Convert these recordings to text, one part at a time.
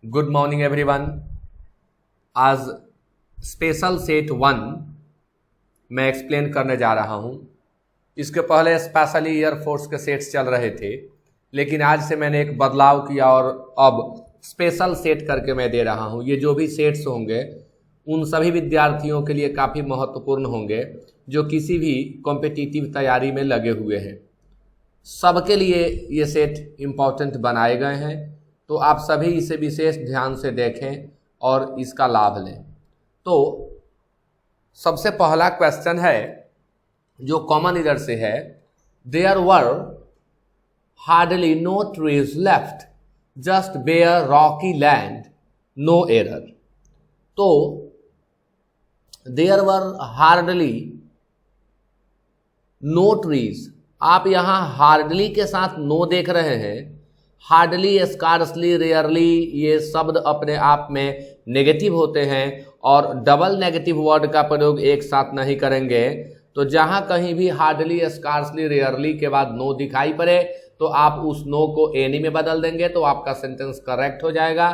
Good morning everyone. आज special set 1 मैं explain करने जा रहा हूँ। इसके पहले स्पेशली एयरफोर्स के सेट्स चल रहे थे, लेकिन आज से मैंने एक बदलाव किया और अब स्पेशल सेट करके मैं दे रहा हूँ। ये जो भी सेट्स होंगे उन सभी विद्यार्थियों के लिए काफ़ी महत्वपूर्ण होंगे जो किसी भी कॉम्पिटिटिव तैयारी में लगे हुए हैं। सबके लिए ये सेट इम्पॉर्टेंट बनाए गए हैं, तो आप सभी इसे विशेष ध्यान से देखें और इसका लाभ लें। तो सबसे पहला क्वेश्चन है जो कॉमन इधर से है, there were hardly no trees left just bare rocky land no error. तो there were hardly no trees, आप यहां हार्डली के साथ नो देख रहे हैं। हार्डली, स्कार्सली, रेयरली ये शब्द अपने आप में नेगेटिव होते हैं और डबल नेगेटिव वर्ड का प्रयोग एक साथ नहीं करेंगे। तो जहां कहीं भी हार्डली, स्कार्सली, रेयरली के बाद नो दिखाई पड़े तो आप उस नो को एनी में बदल देंगे तो आपका सेंटेंस करेक्ट हो जाएगा।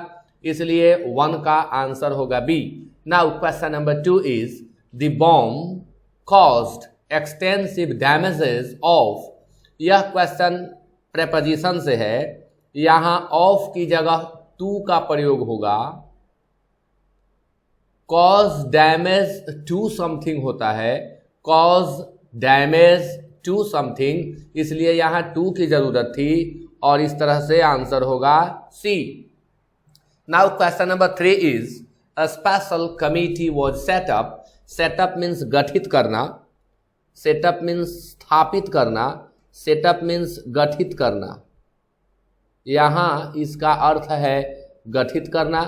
इसलिए 1 का आंसर होगा B. Now question number 2 is the bomb caused extensive damages of. यह क्वेश्चन प्रेपोजिशन से है, यहां ऑफ की जगह टू का प्रयोग होगा। कॉज डैमेज टू समथिंग होता है, कॉज डैमेज टू समथिंग, इसलिए यहां टू की जरूरत थी और इस तरह से आंसर होगा C. Now question number 3 is a special committee was set up. Set up means गठित करना, सेटअप मीन्स स्थापित करना, सेटअप मीन्स गठित करना। यहाँ इसका अर्थ है गठित करना।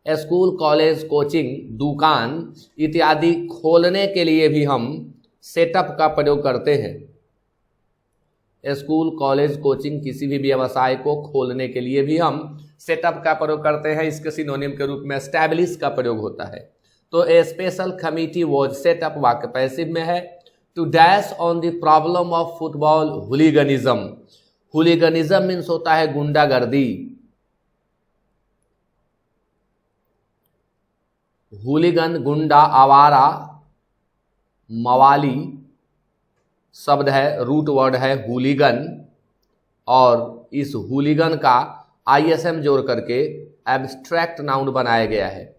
स्कूल, कॉलेज, कोचिंग, दुकान इत्यादि खोलने के लिए भी हम सेटअप का प्रयोग करते हैं। स्कूल, कॉलेज, कोचिंग किसी भी व्यवसाय को खोलने के लिए भी हम सेटअप का प्रयोग करते हैं। इसके सिनोनिम के रूप में एस्टैब्लिश का प्रयोग होता है। तो a special committee was set up वाक्य पैसिव में है। To dash on the problem of football hooliganism. Hooliganism means होता है गुंडागर्दी। हुलिगन गुंडा, आवारा, मवाली शब्द है, रूट वर्ड है हुलिगन, और इस हुलिगन का आईएसएम जोड़ करके एब्स्ट्रैक्ट नाउन बनाया गया है।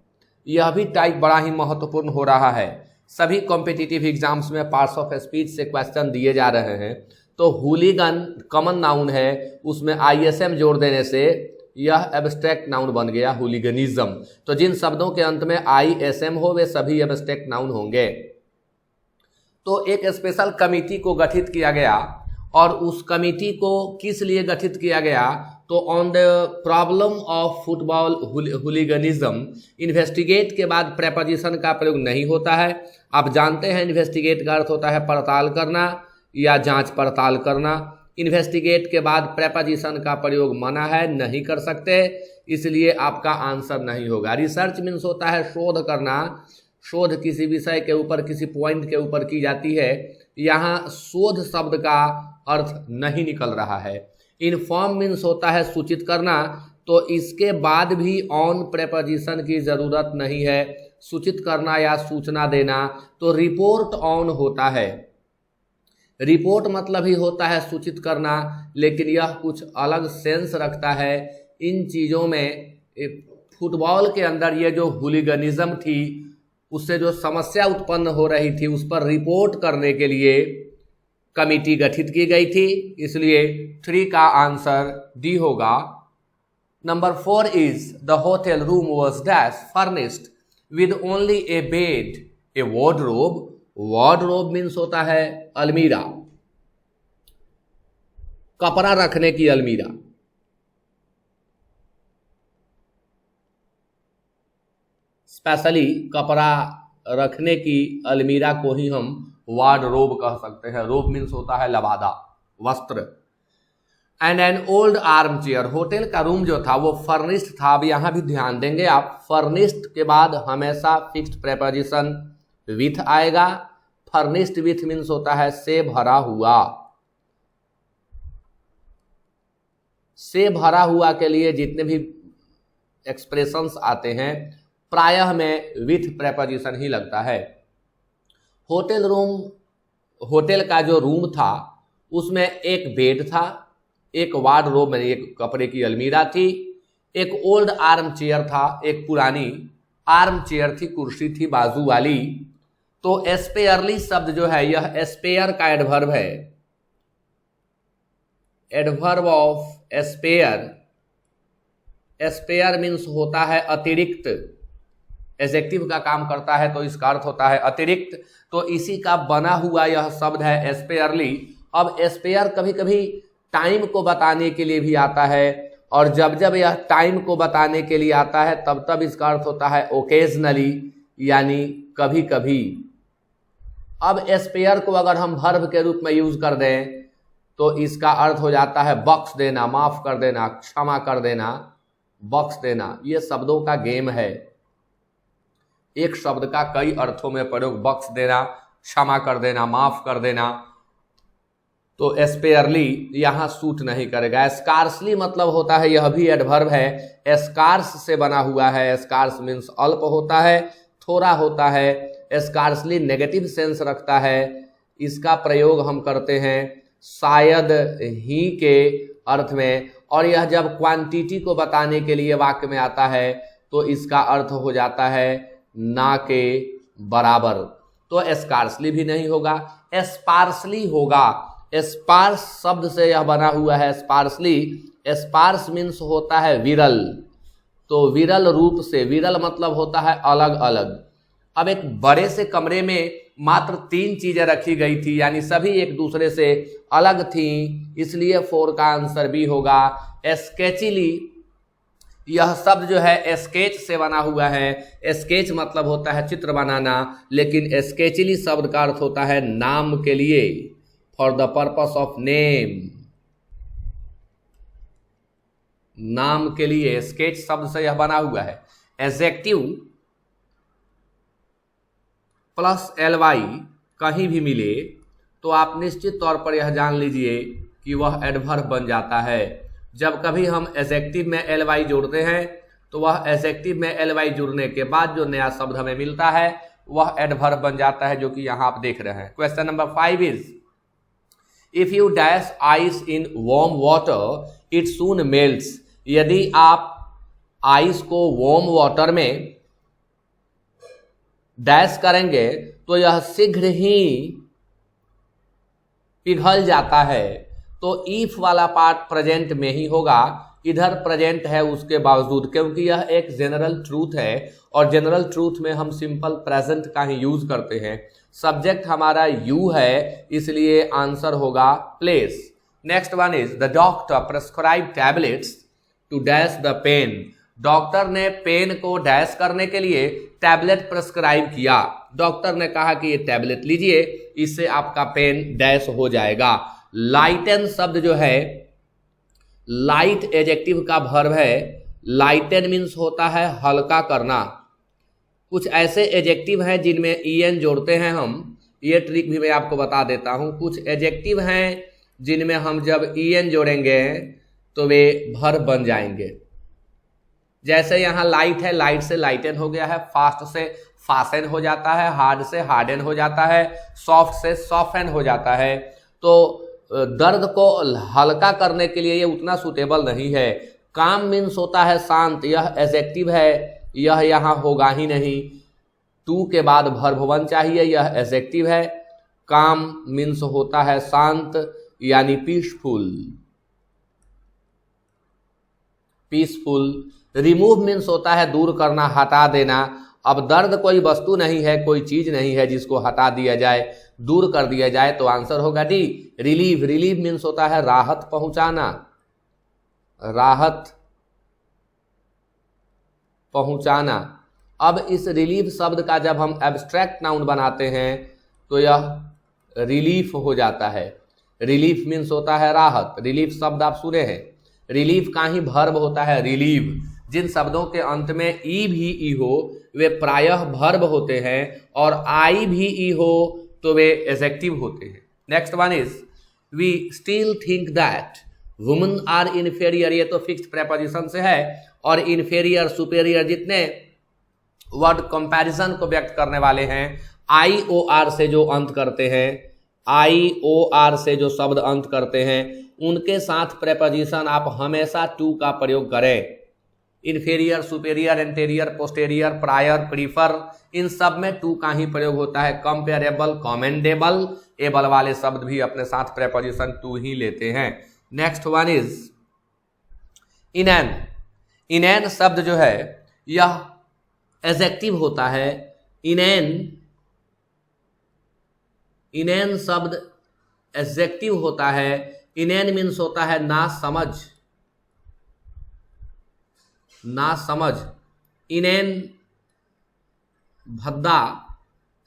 यह भी टाइप बड़ा ही महत्वपूर्ण हो रहा है। सभी कॉम्पिटिटिव एग्जाम्स में पार्ट्स ऑफ स्पीच से क्वेश्चन दिए जा रहे हैं। तो हुलिगन कॉमन नाउन है, उसमें आईएसएम जोड़ देने से यह एब्स्ट्रैक्ट नाउन बन गया हुलिगनिज्म। तो जिन शब्दों के अंत में आईएसएम हो वे सभी एब्स्ट्रैक्ट नाउन होंगे। तो एक स्पेशल कमिटी को गठित किया गया, और उस कमिटी को किस लिए गठित किया गया, तो on the problem of football hooliganism. Investigate के बाद प्रेपोजिशन का प्रयोग नहीं होता है। आप जानते हैं इन्वेस्टिगेट का अर्थ होता है पड़ताल करना या जांच पड़ताल करना। इन्वेस्टिगेट के बाद प्रेपोजिशन का प्रयोग मना है, नहीं कर सकते, इसलिए आपका आंसर नहीं होगा। रिसर्च मीन्स होता है शोध करना। शोध किसी विषय के ऊपर, किसी पॉइंट के ऊपर की जाती है। यहाँ शोध शब्द का अर्थ नहीं निकल रहा है। इन्फॉर्म मीन्स होता है सूचित करना, तो इसके बाद भी ऑन प्रेपोजिशन की जरूरत नहीं है। सूचित करना या सूचना देना तो रिपोर्ट ऑन होता है। रिपोर्ट मतलब ही होता है सूचित करना, लेकिन यह कुछ अलग सेंस रखता है। इन चीज़ों में फुटबॉल के अंदर ये जो हुलिगनिज्म थी, उससे जो समस्या उत्पन्न हो रही थी उस पर रिपोर्ट करने के लिए कमिटी गठित की गई थी। इसलिए 3 का आंसर डी होगा। Number 4 is the hotel room was dash furnished with only A bed A wardrobe. Wardrobe means होता है अलमीरा, कपड़ा रखने की अलमीरा। स्पेशली कपड़ा रखने की अलमीरा को ही हम वार्डरोब कह सकते हैं। रोब मीन्स होता है लबादा, वस्त्र। And an old arm chair. Hotel का रूम जो था वो फर्निश्ड था। अब यहां भी ध्यान देंगे आप, फर्निश्ड के बाद हमेशा फिक्स्ड प्रेपोजिशन विथ आएगा। फर्निश्ड विथ मीन्स होता है से भरा हुआ। से भरा हुआ के लिए जितने भी एक्सप्रेशंस आते हैं प्रायः में विथ प्रेपोजिशन ही लगता है। होटल का जो रूम था उसमें एक बेड था, एक वार्डरोब में एक कपड़े की अलमीरा थी, एक ओल्ड आर्म चेयर था, एक पुरानी आर्म चेयर थी, कुर्सी थी बाजू वाली। तो स्पेयरली शब्द जो है यह स्पेयर का एडवर्ब है। Adverb of spare, spare means होता है अतिरिक्त, एडजेक्टिव का काम करता है तो इसका अर्थ होता है अतिरिक्त। तो इसी का बना हुआ यह शब्द है स्पेयरली। अब स्पेयर कभी कभी टाइम को बताने के लिए भी आता है, और जब जब यह टाइम को बताने के लिए आता है तब तब इसका अर्थ होता है ओकेजनली, यानी कभी कभी। अब स्पेयर को अगर हम वर्ब के रूप में यूज कर दें तो इसका अर्थ हो जाता है बख्श देना, माफ कर देना, क्षमा कर देना, बख्श देना। ये शब्दों का गेम है, एक शब्द का कई अर्थों में प्रयोग, बख्श देना, क्षमा कर देना, माफ कर देना। तो स्पेयरली यहां सूट नहीं करेगा। स्कार्सली मतलब होता है, यह भी एडवर्ब है, स्कार्स से बना हुआ है। स्कार्स मीन्स अल्प होता है, थोड़ा होता है। स्कार्सली नेगेटिव सेंस रखता है। इसका प्रयोग हम करते हैं शायद ही के अर्थ में, और यह जब क्वांटिटी को बताने के लिए वाक्य में आता है तो इसका अर्थ हो जाता है ना के बराबर। तो स्कार्सली भी नहीं होगा, स्पार्सली होगा। स्पार्स शब्द से यह बना हुआ है स्पार्सली। स्पार्स मीन्स होता है विरल, तो विरल रूप से, विरल मतलब होता है अलग अलग। अब एक बड़े से कमरे में मात्र 3 चीजें रखी गई थी, यानी सभी एक दूसरे से अलग थी, इसलिए 4 का आंसर बी होगा। स्केचिली, यह शब्द जो है स्केच से बना हुआ है। स्केच मतलब होता है चित्र बनाना, लेकिन स्केचिली शब्द का अर्थ होता है नाम के लिए, for the purpose of name, नाम के लिए। स्केच शब्द से यह बना हुआ है। एडजेक्टिव प्लस ly कहीं भी मिले तो आप निश्चित तौर पर यह जान लीजिए कि वह एडवर्ब बन जाता है। जब कभी हम एडजेक्टिव में ly जोड़ते हैं तो वह एडजेक्टिव में ly जुड़ने के बाद जो नया शब्द हमें मिलता है वह एडवर्ब बन जाता है, जो कि यहां आप देख रहे हैं। Question number 5 is if you dash ice in warm water it soon melts. यदि आप आइस को वार्म वाटर में डैश करेंगे तो यह शीघ्र ही पिघल जाता है। तो इफ वाला पार्ट प्रेजेंट में ही होगा, इधर प्रेजेंट है उसके बावजूद, क्योंकि यह एक जनरल ट्रूथ है और जनरल ट्रूथ में हम सिंपल प्रेजेंट का ही यूज करते हैं। सब्जेक्ट हमारा यू है, इसलिए आंसर होगा place. Next one is the doctor prescribe tablets to dash the pain. Doctor ने पेन को डैश करने के लिए टैबलेट प्रेस्क्राइब किया। डॉक्टर ने कहा कि ये टैबलेट लीजिए, इससे आपका पेन डैश हो जाएगा। लाइटन शब्द जो है, लाइट एडजेक्टिव का वर्ब है। लाइटन मीन्स होता है हल्का करना। कुछ ऐसे एडजेक्टिव हैं जिनमें en जोड़ते हैं हम, ये ट्रिक भी मैं आपको बता देता हूं। कुछ एडजेक्टिव हैं जिनमें हम जब en जोड़ेंगे तो वे वर्ब बन जाएंगे। जैसे यहाँ लाइट है, लाइट से लाइटन हो गया है, फास्ट से फासन हो जाता है, हार्ड से हार्डन हो जाता है, सॉफ्ट से सॉफ्टन हो जाता है। तो दर्द को हल्का करने के लिए ये उतना सूटेबल नहीं है। काम मीन्स होता है शांत, यह एडजेक्टिव है, यह यहाँ होगा ही नहीं। टू के बाद वर्ब वन चाहिए, यह एडजेक्टिव है। काम मीन्स होता है शांत, यानी पीसफुल, पीसफुल। रिमूव मीन्स होता है दूर करना, हटा देना। अब दर्द कोई वस्तु नहीं है, कोई चीज नहीं है जिसको हटा दिया जाए, दूर कर दिया जाए, तो आंसर होगा डी रिलीव। रिलीव मीन्स होता है राहत पहुंचाना, राहत पहुंचाना। अब इस रिलीव शब्द का जब हम एब्स्ट्रैक्ट नाउन बनाते हैं तो यह रिलीफ हो जाता है। रिलीफ मीन्स होता है राहत। रिलीफ शब्द आप सुने हैं, रिलीफ का ही वर्ब होता है रिलीव। जिन शब्दों के अंत में ई भी ई हो वे प्रायः वर्ब होते हैं, और आई भी ई हो तो वे एडजेक्टिव होते हैं। Next one is we still think that women are inferior, ये तो फिक्स्ड प्रेपोजिशन से है, और इन्फेरियर सुपेरियर जितने वर्ड कंपैरिजन को व्यक्त करने वाले हैं आई ओ आर से जो अंत करते हैं, आई ओ आर से जो शब्द अंत करते हैं उनके साथ प्रेपोजिशन आप हमेशा टू का प्रयोग करें। Inferior superior anterior posterior prior prefer इन सब में टू का ही प्रयोग होता है। कंपेरेबल कमेंडेबल एबल वाले शब्द भी अपने साथ प्रेपोजिशन टू ही लेते हैं। Next one is inane. Inane शब्द जो है यह एडजेक्टिव होता है। इनएन शब्द एडजेक्टिव होता है। इनएन मीन्स होता है ना समझ, ना समझ। इनएन भद्दा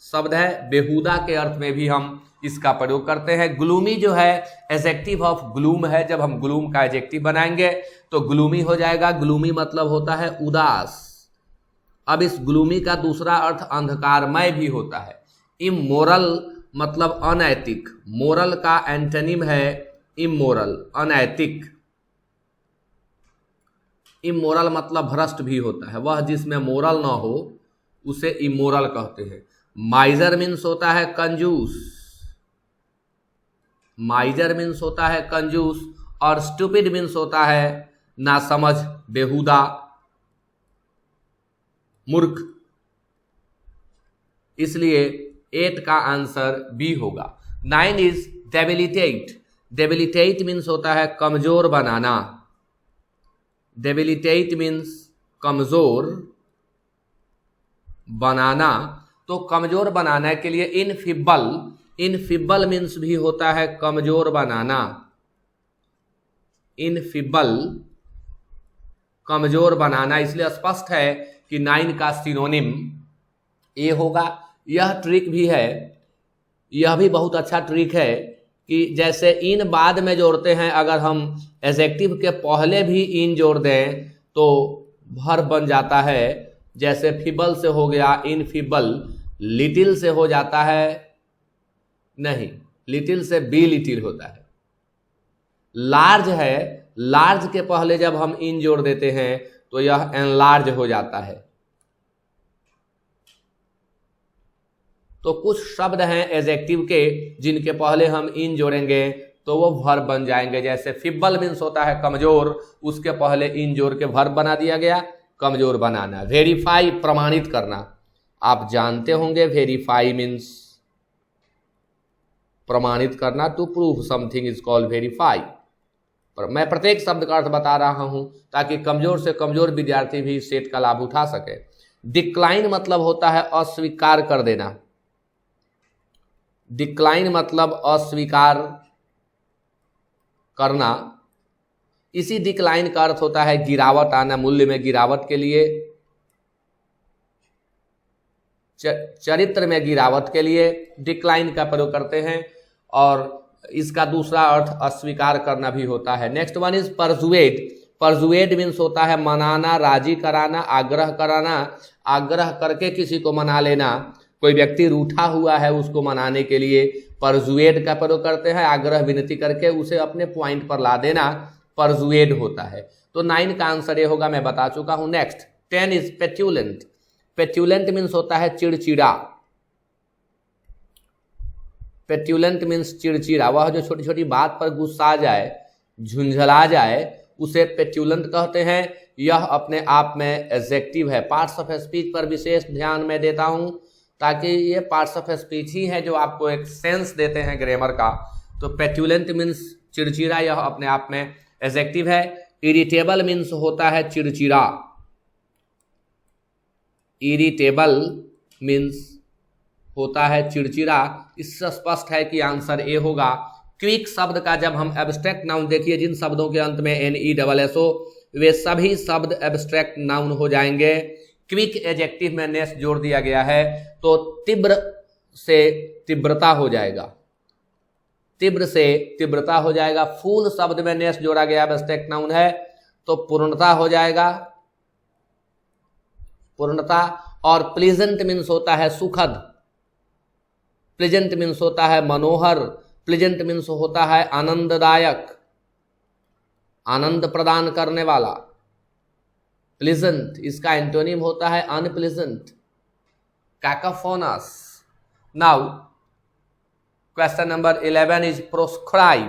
शब्द है, बेहुदा के अर्थ में भी हम इसका प्रयोग करते हैं। ग्लूमी जो है एडजेक्टिव ऑफ ग्लूम है, जब हम ग्लूम का एडजेक्टिव बनाएंगे तो ग्लूमी हो जाएगा। ग्लूमी मतलब होता है उदास। अब इस ग्लूमी का दूसरा अर्थ अंधकारमय भी होता है। इमोरल मतलब अनैतिक, मोरल का एंटोनिम है इमोरल, अनैतिक। इमोरल मतलब भ्रष्ट भी होता है, वह जिसमें मोरल ना हो उसे इमोरल कहते हैं। माइजर मीन्स होता है कंजूस, माइजर मीन्स होता है कंजूस, और स्टूपिड मीन्स होता है नासमझ, बेहुदा, मूर्ख। इसलिए 8 का आंसर बी होगा। 9 इज डेबिलिटेट। डेबिलिटेट मीन्स होता है कमजोर बनाना। डेबिलिटेट मीन्स कमजोर बनाना। तो कमजोर बनाने के लिए इनफिबल, इनफिबल मीन्स भी होता है कमजोर बनाना। इनफिबल कमजोर बनाना, इसलिए स्पष्ट है कि 9 का सिनोनिम ए होगा। यह ट्रिक भी है, यह भी बहुत अच्छा ट्रिक है कि जैसे इन बाद में जोड़ते हैं, अगर हम एडजेक्टिव के पहले भी इन जोड़ दें तो वर्ब बन जाता है। जैसे फिबल से हो गया इनफिबल, लिटिल से हो जाता है, नहीं, लिटिल से बी लिटिल होता है। लार्ज है, लार्ज के पहले जब हम इन जोड़ देते हैं तो यह एनलार्ज हो जाता है। तो कुछ शब्द हैं एडजेक्टिव के जिनके पहले हम इन जोड़ेंगे तो वो वर्ब बन जाएंगे। जैसे फिबल मीन्स होता है कमजोर, उसके पहले इन जोड़ के वर्ब बना दिया गया, कमजोर बनाना। वेरीफाई प्रमाणित करना, आप जानते होंगे वेरीफाई मीन्स प्रमाणित करना। To prove something is called verify. पर मैं प्रत्येक शब्द का अर्थ बता रहा हूं ताकि कमजोर से कमजोर विद्यार्थी भी इस सेट का लाभ उठा सके। डिक्लाइन मतलब होता है अस्वीकार कर देना। डिक्लाइन मतलब अस्वीकार करना। इसी डिक्लाइन का अर्थ होता है गिरावट आना, मूल्य में गिरावट के लिए, चरित्र में गिरावट के लिए डिक्लाइन का प्रयोग करते हैं, और इसका दूसरा अर्थ अस्वीकार करना भी होता है। Next one is persuade. Persuade means होता है मनाना, राजी कराना, आग्रह कराना, आग्रह करके किसी को मना लेना। कोई व्यक्ति रूठा हुआ है, उसको मनाने के लिए परजुएड का प्रयोग करते हैं, आग्रह विनती करके उसे अपने पॉइंट पर ला देना परजुएड होता है। तो 9 का आंसर ये होगा, मैं बता चुका हूं। Next 10 is petulant. Petulant means होता है चिड़चिड़ा। पेट्यूलेंट मीन्स चिड़चिड़ा, वह जो छोटी छोटी बात पर गुस्सा जाए, झुंझला जाए, उसे पेट्यूलेंट कहते हैं। यह अपने आप में एडजेक्टिव है। पार्ट्स ऑफ स्पीच पर विशेष ध्यान मैं देता हूं ताकि ये पार्ट्स ऑफ स्पीच ही है जो आपको एक सेंस देते हैं ग्रामर का। तो पेट्यूलेंट मीन्स चिड़चिड़ा, यह अपने आप में एडजेक्टिव है। इरिटेबल मीन्स होता है चिड़चिड़ा। इरिटेबल मीन्स होता है चिड़चिड़ा। इससे स्पष्ट है कि आंसर ए होगा। क्विक शब्द का जब हम एब्स्ट्रैक्ट नाउन, देखिए जिन शब्दों के अंत में NESSO, वे सभी शब्द एब्स्ट्रैक्ट नाउन हो जाएंगे। क्विक एडजेक्टिव में नेस जोड़ दिया गया है तो तीव्र से तीव्रता हो जाएगा, तीव्र से तीव्रता हो जाएगा। फूल शब्द में नेस जोड़ा गया एब्स्ट्रैक्ट नाउन है तो पूर्णता हो जाएगा, पूर्णता। और प्लीजेंट मीन्स होता है सुखद, प्लीजेंट मीन्स होता है मनोहर, प्लीजेंट मीन्स होता है आनंददायक। आनंद प्रदान करने वाला। प्लीजेंट इसका एंटोनिम होता है unpleasant, cacophonous. Now question number 11 is proscribe.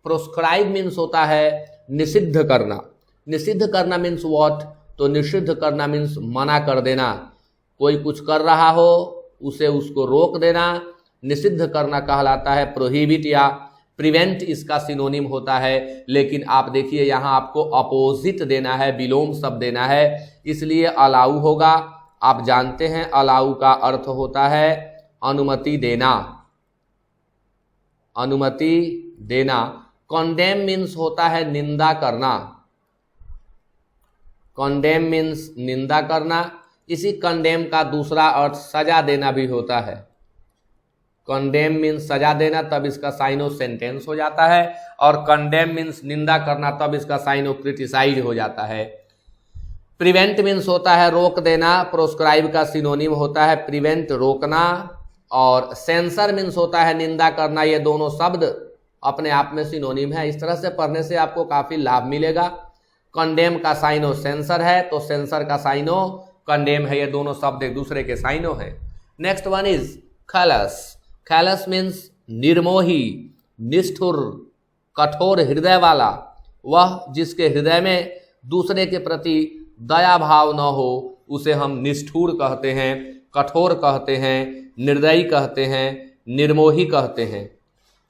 Proscribe means होता है निषिद्ध करना। निषिद्ध करना मीन्स व्हाट? तो निषिद्ध करना मीन्स मना कर देना। कोई कुछ कर रहा हो उसे उसको रोक देना निषिद्ध करना कहलाता है। प्रोहिबिट या प्रिवेंट इसका सिनोनिम होता है। लेकिन आप देखिए यहाँ आपको अपोजिट देना है, विलोम शब्द देना है, इसलिए अलाउ होगा। आप जानते हैं अलाउ का अर्थ होता है अनुमति देना, अनुमति देना। कॉन्डेम मीन्स होता है निंदा करना, कॉन्डेम मीन्स निंदा करना। इसी कंडेम का दूसरा अर्थ सजा देना भी होता है। कंडेम मीन्स सजा देना, तब इसका साइन ऑफ सेंटेंस हो जाता है, और कंडेम मीन्स निंदा करना, तब इसका साइन ऑफ क्रिटिसाइज हो जाता है। प्रिवेंट मीन्स होता है रोक देना, प्रोस्क्राइब का सिनोनिम होता है प्रिवेंट रोकना, और सेंसर मीन्स होता है निंदा करना। ये दोनों शब्द अपने आप में सिनोनिम है। इस तरह से पढ़ने से आपको काफी लाभ मिलेगा। कंडेम का साइनो सेंसर है तो सेंसर का साइनो कंडेम है, ये दोनों शब्द एक दूसरे के साइनो है। Next one is callous. Callous means निर्मोही, निष्ठुर, कठोर हृदय वाला। वह जिसके हृदय में दूसरे के प्रति दया भाव न हो उसे हम निष्ठुर कहते हैं, कठोर कहते हैं, निर्दयी कहते हैं, निर्मोही कहते हैं।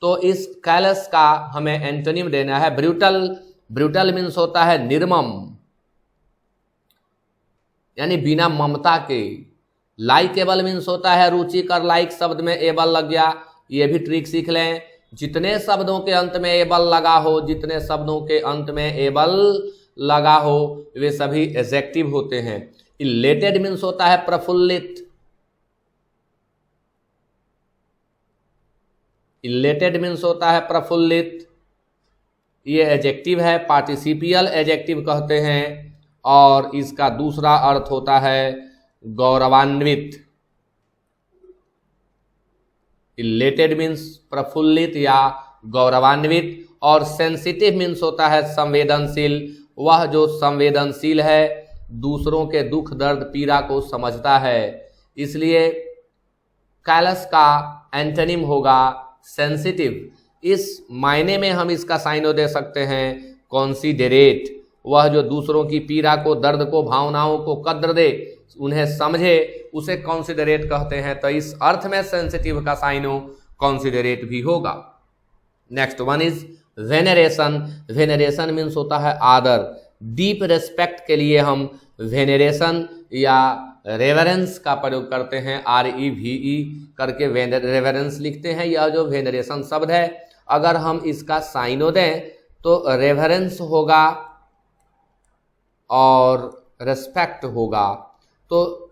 तो इस कैलस का हमें एंटोनिम देना है ब्रूटल। ब्रूटल मीन्स होता है निर्मम, यानी बिना ममता के। लाइकेबल मीन्स होता है रुचिकर, लाइक शब्द में एबल लग गया, ये भी ट्रिक सीख लें। जितने शब्दों के अंत में एबल लगा हो, जितने शब्दों के अंत में एबल लगा हो वे सभी एडजेक्टिव होते हैं। इलेटेड मीन्स होता है प्रफुल्लित, इलेटेड मीन्स होता है प्रफुल्लित, ये एडजेक्टिव है, पार्टिसिपियल एडजेक्टिव कहते हैं। और इसका दूसरा अर्थ होता है गौरवान्वित। इलेटेड मीन्स प्रफुल्लित या गौरवान्वित। और सेंसिटिव मीन्स होता है संवेदनशील। वह जो संवेदनशील है, दूसरों के दुख दर्द पीड़ा को समझता है। इसलिए कैलस का एंटोनिम होगा सेंसिटिव। इस मायने में हम इसका साइनो दे सकते हैं कॉन्सिडरेट। वह जो दूसरों की पीड़ा को, दर्द को, भावनाओं को कद्र दे, उन्हें समझे, उसे कॉन्सिडरेट कहते हैं। तो इस अर्थ में सेंसिटिव का साइनो कॉन्सिडरेट भी होगा। Next one is veneration. Veneration means होता है आदर। डीप रेस्पेक्ट के लिए हम वेनेरेशन या रेवरेंस का प्रयोग करते हैं, REVE करके रेवरेंस लिखते हैं। यह जो वेनेरेशन शब्द है, अगर हम इसका साइनो दें तो रेवरेंस होगा और रेस्पेक्ट होगा। तो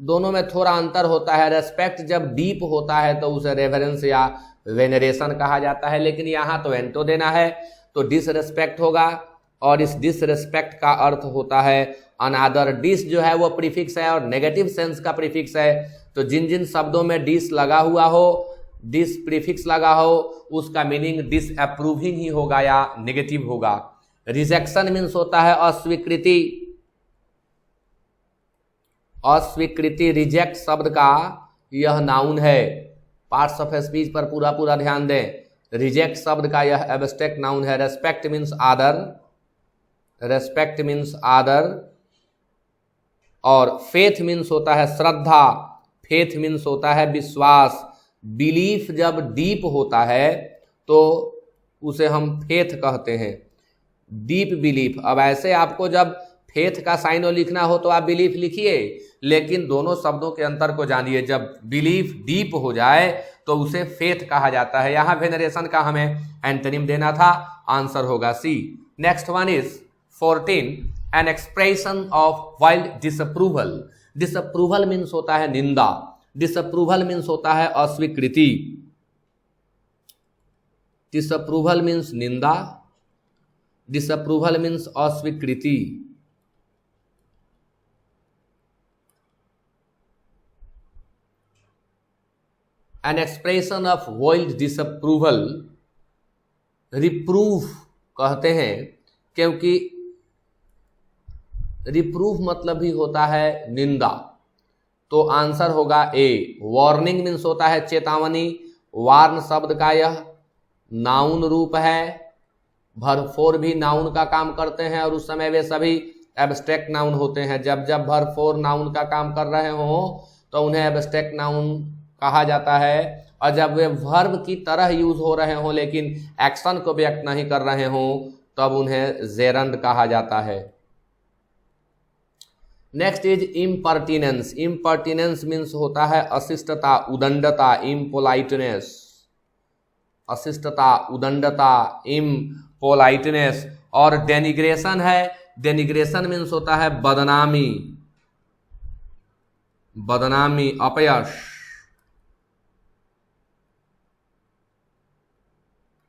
दोनों में थोड़ा अंतर होता है। रेस्पेक्ट जब डीप होता है तो उसे रेवरेंस या वेनेरेशन कहा जाता है, लेकिन यहाँ तो एंटो देना है तो डिसरेस्पेक्ट होगा, और इस डिसरेस्पेक्ट का अर्थ होता है अनादर। डिस जो है वो प्रीफिक्स है और नेगेटिव सेंस का प्रीफिक्स है। तो जिन जिन शब्दों में डिस लगा हुआ हो, डिस प्रीफिक्स लगा हो, उसका मीनिंग डिसअप्रूविंग ही होगा या नेगेटिव होगा। रिजेक्शन मीन्स होता है अस्वीकृति। अस्वीकृति रिजेक्ट शब्द का यह नाउन है। पार्ट्स ऑफ स्पीच पर पूरा ध्यान दें। रिजेक्ट शब्द का यह एब्स्ट्रैक्ट नाउन है। रेस्पेक्ट मीन्स आदर, रेस्पेक्ट मीन्स आदर। और फेथ मीन्स होता है श्रद्धा, फेथ मीन्स होता है विश्वास। बिलीफ जब डीप होता है तो उसे हम फेथ कहते हैं, डीप बिलीफ। अब ऐसे आपको जब फेथ का साइनो लिखना हो तो आप बिलीफ लिखिए, लेकिन दोनों शब्दों के अंतर को जानिए। जब बिलीफ डीप हो जाए तो उसे फेथ कहा जाता है। यहाँ वेनरेशन का हमें एंटोनिम देना था, आंसर होगा C. Next one is 14, an expression of wild disapproval. Disapproval means होता है निंदा, डिसअप्रूवल मीन्स होता है अस्वीकृति। डिसअप्रूवल मीन्स निंदा, डिसअप्रूवल मीन्स अस्वीकृति। An expression of wild disapproval, reprove कहते हैं क्योंकि रिप्रूफ मतलब ही होता है निंदा। तो आंसर होगा ए। वार्निंग मीन्स होता है चेतावनी। वार्न शब्द का यह नाउन रूप है। वर्ब फोर भी नाउन का काम करते हैं और उस समय वे सभी एब्स्ट्रैक्ट नाउन होते हैं। जब जब वर्ब फोर नाउन का काम कर रहे हो तो उन्हें एब्स्ट्रैक्ट नाउन कहा जाता है, और जब वे वर्ब की तरह यूज हो रहे हो लेकिन एक्शन को व्यक्त नहीं कर रहे हो तब उन्हें जेरंड कहा जाता है। Next is impertinence. Impertinence means होता है अशिष्टता, उदंडता, इम्पोलाइटनेस। अशिष्टता, उदंडता, इम्पोलाइटनेस। और डेनिग्रेशन है। डेनिग्रेशन मीन्स होता है बदनामी, बदनामी, अपयश।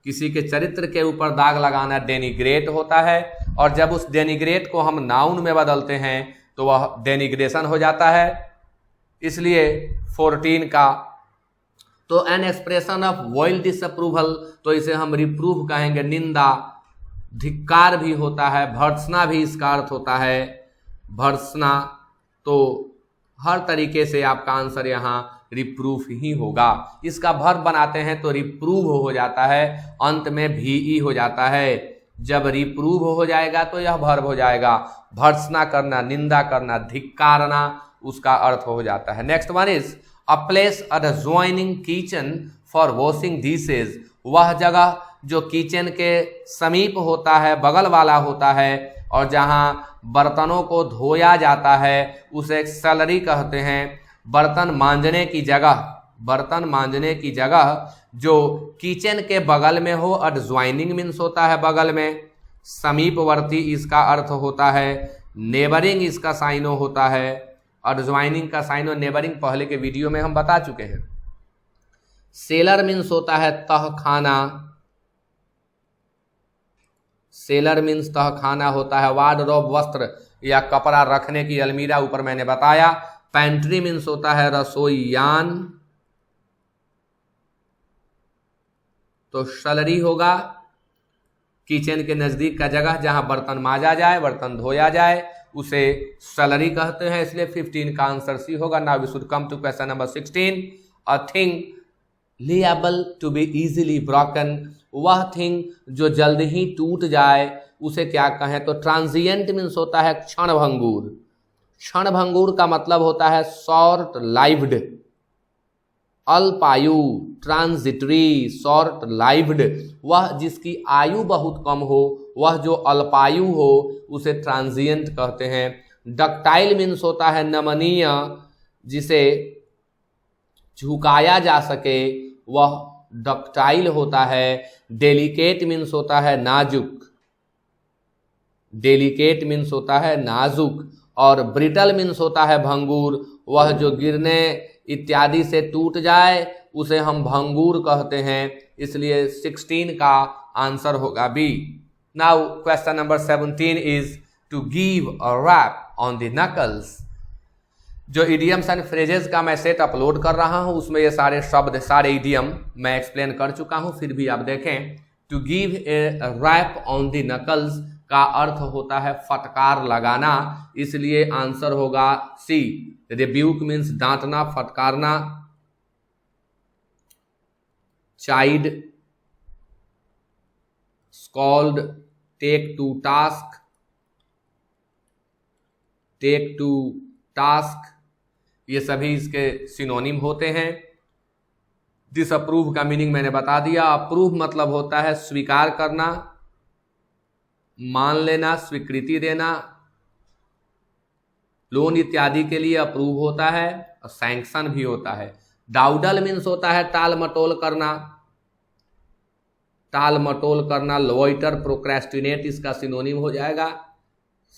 किसी के चरित्र के ऊपर दाग लगाना डेनिग्रेट होता है, और जब उस डेनिग्रेट को हम नाउन में बदलते हैं तो वह डेनिग्रेशन हो जाता है। इसलिए 14 का तो N expression of wild disapproval, तो इसे हम रिप्रूव कहेंगे, निंदा, धिक्कार भी होता है, भर्त्सना भी इसका अर्थ होता है, भर्त्सना। तो हर तरीके से आपका आंसर यहाँ रिप्रूफ ही होगा। इसका वर्ब बनाते हैं तो रिप्रूव हो जाता है, अंत में भी हो जाता है। जब रिप्रूव हो जाएगा तो यह वर्ब हो जाएगा। भर्त्सना करना, निंदा करना, धिक्कारना उसका अर्थ हो जाता है। Next one is a place adjoining kitchen for washing dishes. वह जगह जो किचन के समीप होता है, बगल वाला होता है, और जहाँ बर्तनों को धोया जाता है उसे सैलरी कहते हैं। बर्तन मांजने की जगह, बर्तन मांजने की जगह जो किचन के बगल में हो, एडजॉइनिंग मीन्स होता है बगल में, समीपवर्ती इसका अर्थ होता है, नेबरिंग इसका साइनो होता है। एडजॉइनिंग का साइनो, नेबरिंग पहले के वीडियो में हम बता चुके हैं। सेलर मीन्स होता है तहखाना, सेलर मीन्स तहखाना होता है। वार्डरोब वस्त्र या कपड़ा रखने की अलमीरा, ऊपर मैंने बताया। पैंट्री मीन्स होता है रसोईयान, तो सैलरी होगा किचन के नजदीक का जगह जहां बर्तन मांजा जाए, बर्तन धोया जाए, उसे सैलरी कहते हैं। इसलिए 15 का आंसर सी होगा। Now we should come to question number 16। A thing liable to be easily broken. वह थिंग जो जल्द ही टूट जाए उसे क्या कहें? तो ट्रांजिएंट मीन्स होता है क्षणभंगुर। क्षणभंगुर का मतलब होता है शॉर्ट लाइव्ड, अल्पायु, ट्रांजिटरी, शॉर्ट लाइव्ड। वह जिसकी आयु बहुत कम हो, वह जो अल्पायु हो, उसे ट्रांजिएंट कहते हैं। डक्टाइल मीन्स होता है नमनीय, जिसे झुकाया जा सके, वह डक्टाइल होता है। डेलिकेट मीन्स होता है नाजुक, डेलिकेट मीन्स होता है नाजुक। और ब्रिटल मीन्स होता है भंगूर। वह जो गिरने इत्यादि से टूट जाए उसे हम भंगूर कहते हैं। इसलिए 16 का आंसर होगा B. Now question number 17 is to give a rap on the knuckles. जो इडियम्स एंड फ्रेजेस का मैं सेट अपलोड कर रहा हूं उसमें ये सारे शब्द, सारे इडियम मैं एक्सप्लेन कर चुका हूं, फिर भी आप देखें। To give a rap on the knuckles का अर्थ होता है फटकार लगाना, इसलिए आंसर होगा सी। रिब्यूक मीन्स डांटना, फटकारना। Chide, scold, take to task, take to task, ये सभी इसके सिनोनिम होते हैं। डिसअप्रूव का मीनिंग मैंने बता दिया। अप्रूव मतलब होता है स्वीकार करना, मान लेना, स्वीकृति देना। लोन इत्यादि के लिए अप्रूव होता है और सैंक्शन भी होता है। डाउडल मीन्स होता है टाल मटोल करना, टाल मटोल करना। लॉइटर, प्रोक्रेस्टिनेट इसका सिनोनिम हो जाएगा।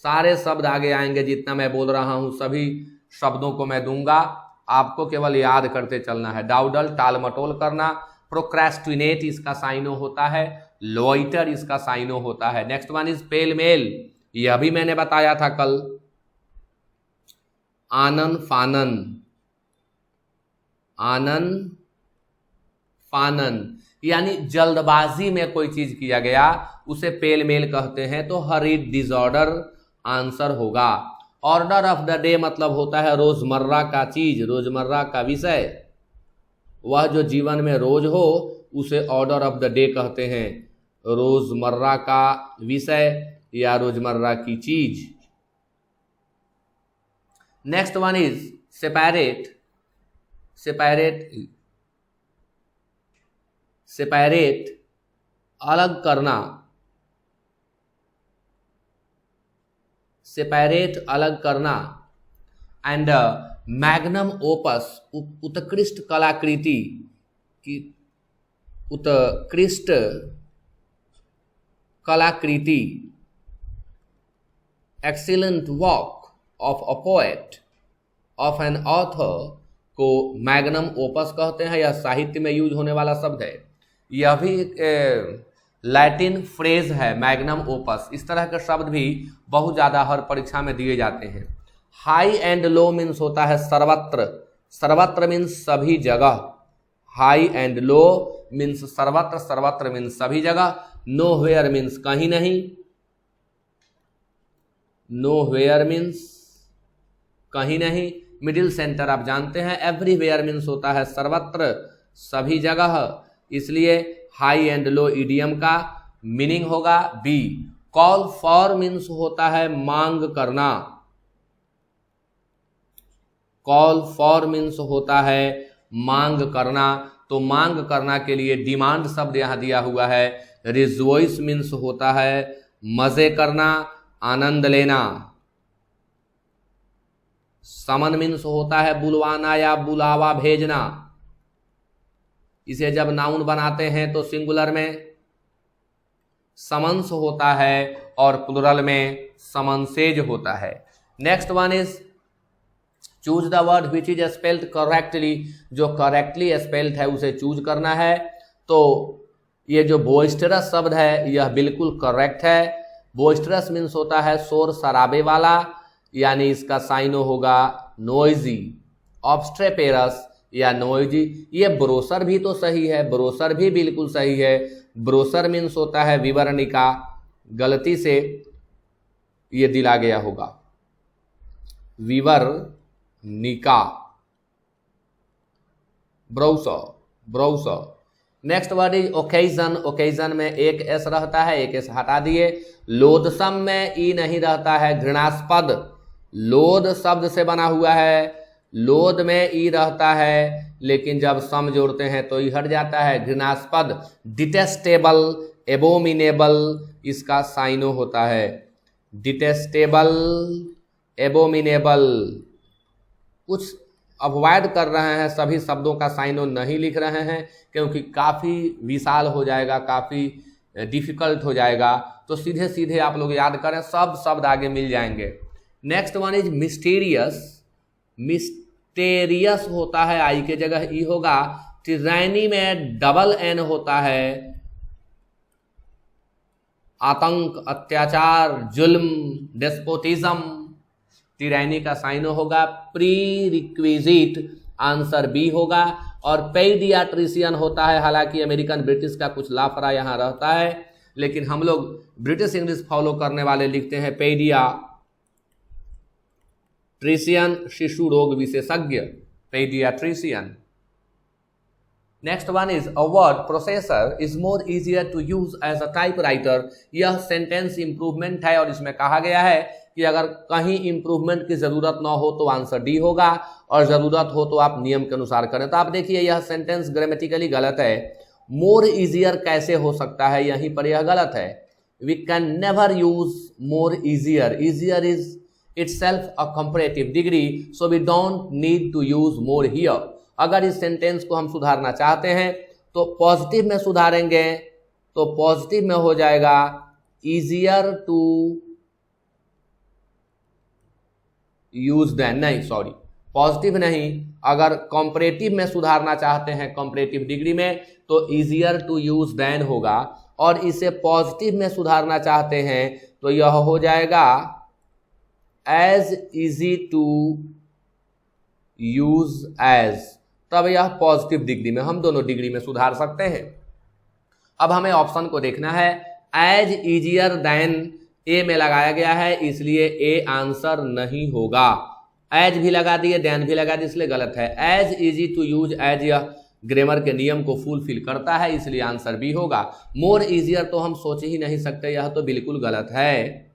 सारे शब्द आगे आएंगे, जितना मैं बोल रहा हूं सभी शब्दों को मैं दूंगा, आपको केवल याद करते चलना है। डाउडल टाल मटोल करना, प्रोक्रेस्टिनेट इसका साइनो होता है, लॉइटर इसका साइनो होता है। Next one is pell mell, यह भी मैंने बताया था कल। आनन फानन, आनन फानन, यानी जल्दबाजी में कोई चीज किया गया उसे पेल मेल कहते हैं, तो हरीड डिसऑर्डर आंसर होगा। ऑर्डर ऑफ द डे मतलब होता है रोजमर्रा का चीज, रोजमर्रा का विषय, वह जो जीवन में रोज हो उसे ऑर्डर ऑफ द डे कहते हैं, रोजमर्रा का विषय या रोजमर्रा की चीज। Next one is separate. Separate अलग करना, सेपरेट अलग करना। एंड मैग्नम ओपस उत्कृष्ट कलाकृति की, उत्कृष्ट कलाकृति, excellent work of a poet, of an author को मैग्नम ओपस कहते हैं। यह साहित्य में यूज होने वाला शब्द है। यह भी लैटिन फ्रेज है मैग्नम ओपस। इस तरह के शब्द भी बहुत ज़्यादा हर परीक्षा में दिए जाते हैं। हाई एंड लो मीन्स होता है सर्वत्र, सर्वत्र मीन्स सभी जगह, हाई एंड लो मीन्स सर्वत्र, सर्वत्र मीन्स सभी जगह। नो वेयर मीन्स कहीं नहीं, नो वेयर मीन्स कहीं नहीं। मिडिल सेंटर आप जानते हैं, एवरीवेयर मीन्स होता है सर्वत्र, सभी जगह, इसलिए हाई एंड लो इडियम का मीनिंग होगा बी। कॉल फॉर मीन्स होता है मांग करना, कॉल फॉर मीन्स होता है मांग करना, तो मांग करना के लिए डिमांड शब्द यहां दिया हुआ है। रिजॉइस मीन्स होता है मजे करना, आनंद लेना। समन मीन्स होता है बुलवाना या बुलावा भेजना। इसे जब नाउन बनाते हैं तो सिंगुलर में समन्स होता है और प्लुरल में समन्सेज होता है। Next one is choose the word which is spelled correctly. जो करेक्टली स्पेल्ड है उसे चूज करना है। तो ये जो बोइस्टरस शब्द है यह बिल्कुल करेक्ट है। बोइस्टरस मीन्स होता है शोर शराबे वाला, यानी इसका साइनो होगा नोइजी। ऑब्स्ट्रेपेरस या नोइजी, ये ब्रोसर भी तो सही है, ब्रोसर भी बिल्कुल सही है। ब्रोसर मीन्स होता है विवरणिका, गलती से ये दिला गया होगा विवरणिका, browser, browser. Next word is occasion. Occasion में एक एस रहता है, एक एस हटा दिए। लोदसम में ई नहीं रहता है, घृणास्पद। लोद शब्द से बना हुआ है, लोद में ई रहता है, लेकिन जब सम जोड़ते हैं तो ई हट जाता है, घृणास्पद। डिटेस्टेबल, एबोमिनेबल, इसका साइनो होता है डिटेस्टेबल, एबोमिनेबल। कुछ अवॉइड कर रहे हैं, सभी शब्दों का साइनो नहीं लिख रहे हैं क्योंकि काफ़ी विशाल हो जाएगा, काफ़ी डिफिकल्ट हो जाएगा। तो सीधे सीधे आप लोग याद करें, सब शब्द आगे मिल जाएंगे। Next one is mysterious. Mysterious होता है, आई के जगह ई होगा। टिरैनी में डबल एन होता है, आतंक, अत्याचार, जुल्म, डेस्पोटिज्म। टिरैनी का साइनो होगा प्री रिक्विजिट, आंसर बी होगा। और पेडियाट्रिशियन होता है, हालांकि अमेरिकन ब्रिटिश का कुछ लाफड़ा यहाँ रहता है, लेकिन हम लोग ब्रिटिश इंग्लिश फॉलो करने वाले लिखते हैं पेडियाट्रिशियन, शिशु रोग विशेषज्ञ, paediatrician. Next one is a word processor is more easier to use as a typewriter. यह सेंटेंस इंप्रूवमेंट है और इसमें कहा गया है कि अगर कहीं इंप्रूवमेंट की जरूरत ना हो तो आंसर डी होगा, और जरूरत हो तो आप नियम के अनुसार करें। तो आप देखिए यह सेंटेंस ग्रामेटिकली गलत है। मोर इजियर कैसे हो सकता है, यहीं पर यह गलत है। We can never use more easier. Easier is itself a comparative degree, so we don't need to use more here. अगर इस सेंटेंस को हम सुधारना चाहते हैं तो पॉजिटिव में सुधारेंगे, तो पॉजिटिव में हो जाएगा इजियर टू यूज देन, नहीं सॉरी पॉजिटिव नहीं, अगर कंपैरेटिव में सुधारना चाहते हैं कंपैरेटिव डिग्री में तो इजियर टू यूज देन होगा, और इसे पॉजिटिव में सुधारना चाहते हैं तो यह हो जाएगा as easy to use as. तब यह पॉजिटिव डिग्री में, हम दोनों डिग्री में सुधार सकते हैं। अब हमें ऑप्शन को देखना है। एज इजियर देन ए में लगाया गया है, इसलिए ए आंसर नहीं होगा। एज भी लगा दिए, देन भी लगा दिए, इसलिए गलत है। As easy to use, as यह ग्रामर के नियम को फुलफिल करता है, इसलिए आंसर भी होगा। मोर इजियर तो हम सोच ही नहीं सकते, यह तो बिल्कुल गलत है।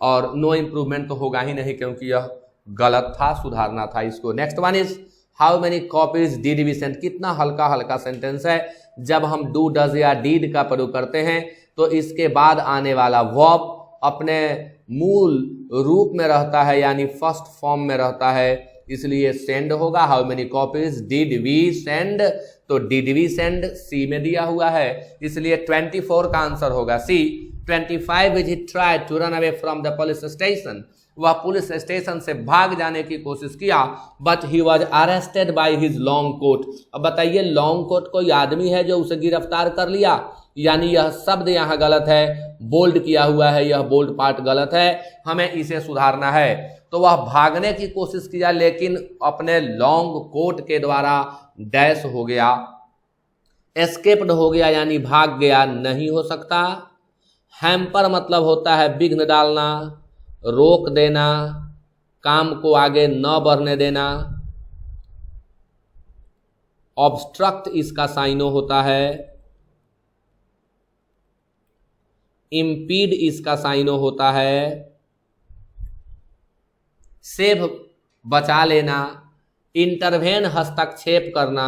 और नो इम्प्रूवमेंट तो होगा ही नहीं, क्योंकि यह गलत था, सुधारना था इसको। Next one is how many copies did we send. कितना हल्का हल्का सेंटेंस है। जब हम डू, डज या डीड का प्रयोग करते हैं तो इसके बाद आने वाला वर्ब अपने मूल रूप में रहता है, यानी फर्स्ट फॉर्म में रहता है, इसलिए सेंड होगा। How many copies did we send, तो डिड वी सेंड सी में दिया हुआ है, इसलिए 24 का आंसर होगा C. 25 is he try to run away from the police station. वह पुलिस स्टेशन से भाग जाने की कोशिश किया, but he was arrested by his long coat. अब बताइए, लॉन्ग कोट कोई आदमी है जो उसे गिरफ्तार कर लिया, यानी यह शब्द यहाँ गलत है, बोल्ड किया हुआ है, यह बोल्ड पार्ट गलत है, हमें इसे सुधारना है। तो वह भागने की कोशिश किया, लेकिन अपने लॉन्ग कोट के द्वारा डैश हो गया, एस्केप्ड हो गया, यानी भाग गया, नहीं हो सकता। हैम्पर मतलब होता है विघ्न डालना, रोक देना, काम को आगे न बढ़ने देना। ऑब्स्ट्रक्ट इसका साइनो होता है। इम्पीड इसका साइनो होता है। सेव बचा लेना। इंटरवेन हस्तक्षेप करना।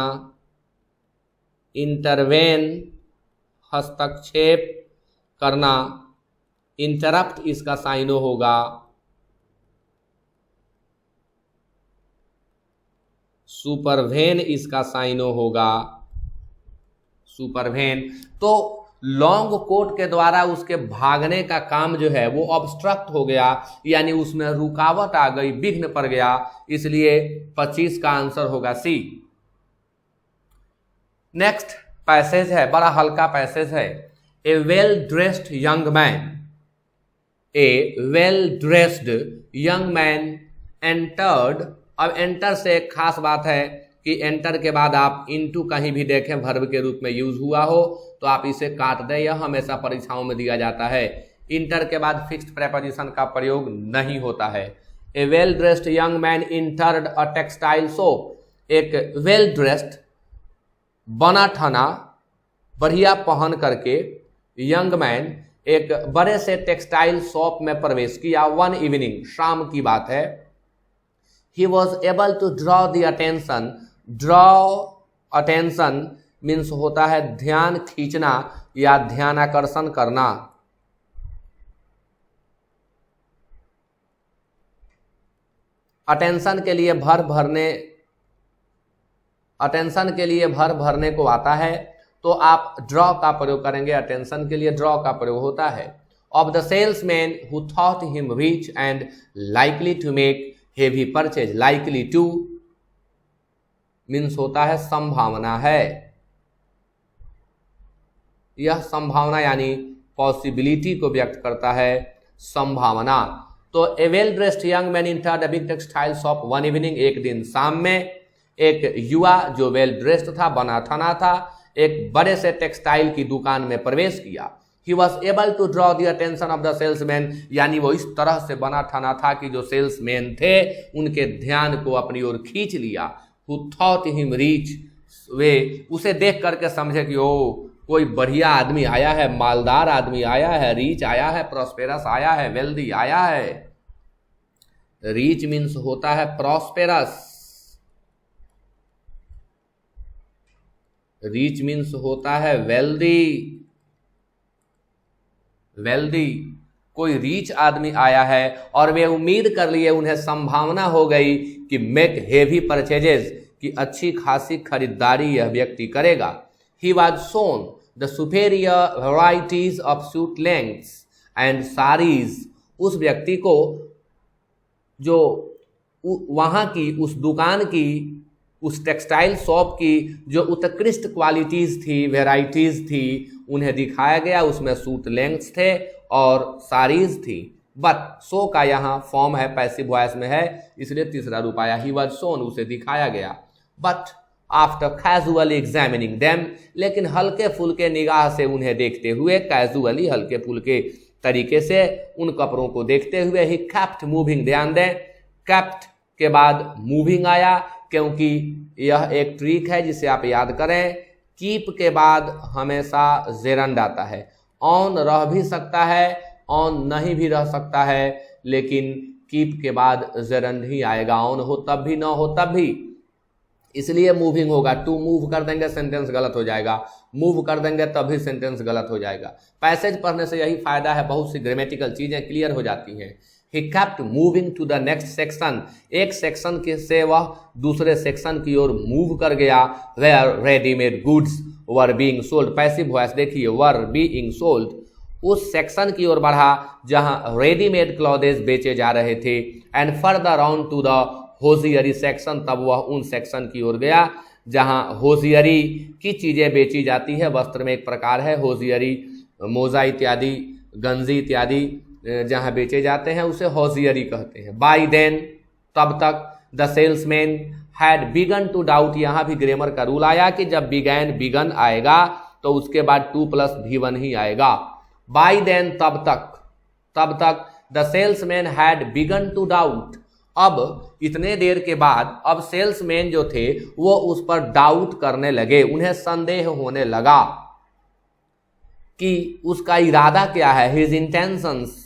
इंटरवेन हस्तक्षेप करना। इंटरप्ट इसका साइनो होगा। सुपरवेन इसका साइनो होगा। सुपरवेन। तो लॉन्ग कोट के द्वारा उसके भागने का काम जो है वो ऑब्स्ट्रक्ट हो गया, यानी उसमें रुकावट आ गई, विघ्न पड़ गया, इसलिए 25 का आंसर होगा सी। नेक्स्ट पैसेज है, बड़ा हल्का पैसेज है। A well dressed young man, a well dressed young man entered. अब एंटर से एक खास बात है कि एंटर के बाद आप इनटू कहीं भी देखें वर्ब के रूप में यूज हुआ हो तो आप इसे काट दें, यह हमेशा परीक्षाओं में दिया जाता है। इंटर के बाद फिक्स्ड प्रेपोजिशन का प्रयोग नहीं होता है। A well dressed young man entered a textile shop. एक वेल ड्रेस्ड, बना ठना, बढ़िया पहन करके यंग मैन एक बड़े से टेक्सटाइल शॉप में प्रवेश किया। वन इवनिंग, शाम की बात है। He was able to draw the attention. Draw attention means होता है ध्यान खींचना या ध्यानाकर्षण करना। अटेंशन के लिए भर भरने, अटेंशन के लिए भर भरने को आता है तो आप ड्रॉ का प्रयोग करेंगे। अटेंशन के लिए ड्रॉ का प्रयोग होता है। Of the salesman who thought him rich and likely to make heavy purchase. Likely to means होता है संभावना है, यह संभावना यानी पॉसिबिलिटी को व्यक्त करता है, संभावना। तो a well dressed young man entered a big textile shop one evening. एक दिन शाम में एक युवा जो वेल ड्रेस्ड था, बना ठना था, एक बड़े से टेक्सटाइल की दुकान में प्रवेश किया। He was able to draw the attention of the salesman, यानी वो इस तरह से बना ठाना था कि जो सेल्समैन थे उनके ध्यान को अपनी ओर खींच लिया। Who thought him rich, वे उसे देख करके समझे कि ओ कोई बढ़िया आदमी आया है, मालदार आदमी आया है, रीच आया है, प्रॉस्पेरस आया है, वेल्दी आया है। रीच मीन्स होता है प्रॉस्पेरस, रीच मीन्स होता है वेल्दी। वेल्दी, कोई रीच आदमी आया है और वे उम्मीद कर लिए, उन्हें संभावना हो गई कि मेक हेवी परचेजेस, की अच्छी खासी खरीदारी यह व्यक्ति करेगा। He was shown the superior varieties of suit lengths and saris. उस व्यक्ति को जो वहाँ की, उस दुकान की, उस टेक्सटाइल शॉप की जो उत्कृष्ट क्वालिटीज़ थी, वेराइटीज़ थी, उन्हें दिखाया गया। उसमें सूट लेंथ्स थे और साड़ीज़ थी। बट शो का यहाँ फॉर्म है, पैसिव वॉइस में है, इसलिए तीसरा रूप आया। ही वॉज शोन, उसे दिखाया गया। But after casually examining them, लेकिन हल्के फुल्के निगाह से उन्हें देखते हुए, कैजुअली हल्के फुल्के तरीके से उन कपड़ों को देखते हुए, ही केप्ट मूविंग, ध्यान दें केप्ट के बाद मूविंग आया, क्योंकि यह एक ट्रिक है जिसे आप याद करें, कीप के बाद हमेशा जेरंड आता है। ऑन रह भी सकता है, ऑन नहीं भी रह सकता है, लेकिन कीप के बाद जेरंड ही आएगा, ऑन हो तब भी, ना हो तब भी, इसलिए मूविंग होगा। टू मूव कर देंगे सेंटेंस गलत हो जाएगा, मूव कर देंगे तब भी सेंटेंस गलत हो जाएगा। पैसेज पढ़ने से यही फायदा है, बहुत सी ग्रामेटिकल चीजें क्लियर हो जाती हैं। He kept moving to the next section, एक सेक्शन के से वह दूसरे सेक्शन की ओर मूव कर गया, where ready-made goods were being sold, passive voice देखिए, were being sold, उस सेक्शन की ओर बढ़ा जहां रेडीमेड क्लॉथेस बेचे जा रहे थे, and further on to the hosiery section, तब वह उन सेक्शन की ओर गया जहां होजियरी की चीजें बेची जाती है। वस्त्र में एक प्रकार है होजियरी, मोजा इत्यादि, गंजी इत्यादि जहां बेचे जाते हैं उसे होजियरी कहते हैं। बाय देन, तब तक, the salesman had begun to doubt, यहां भी ग्रामर का रूल आया कि जब बिगैन, बिगन आएगा तो उसके बाद 2+V1 ही आएगा। बाय देन, तब तक the salesman had begun to doubt, अब इतने देर के बाद अब सेल्समैन जो थे वो उस पर डाउट करने लगे, उन्हें संदेह होने लगा कि उसका इरादा क्या है। हिज इंटेंशंस,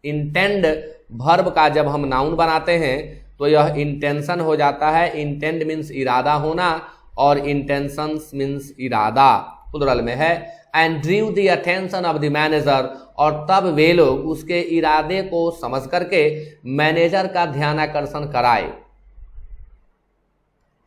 इंटेंड वर्ब का जब हम नाउन बनाते हैं तो यह इंटेंशन हो जाता है। इंटेंड मीन्स इरादा होना और इंटेंशंस मीन्स इरादा, प्लुरल में है। And ड्रीव the attention of the manager, और तब वे लोग उसके इरादे को समझ करके मैनेजर का ध्यानाकर्षण कराए।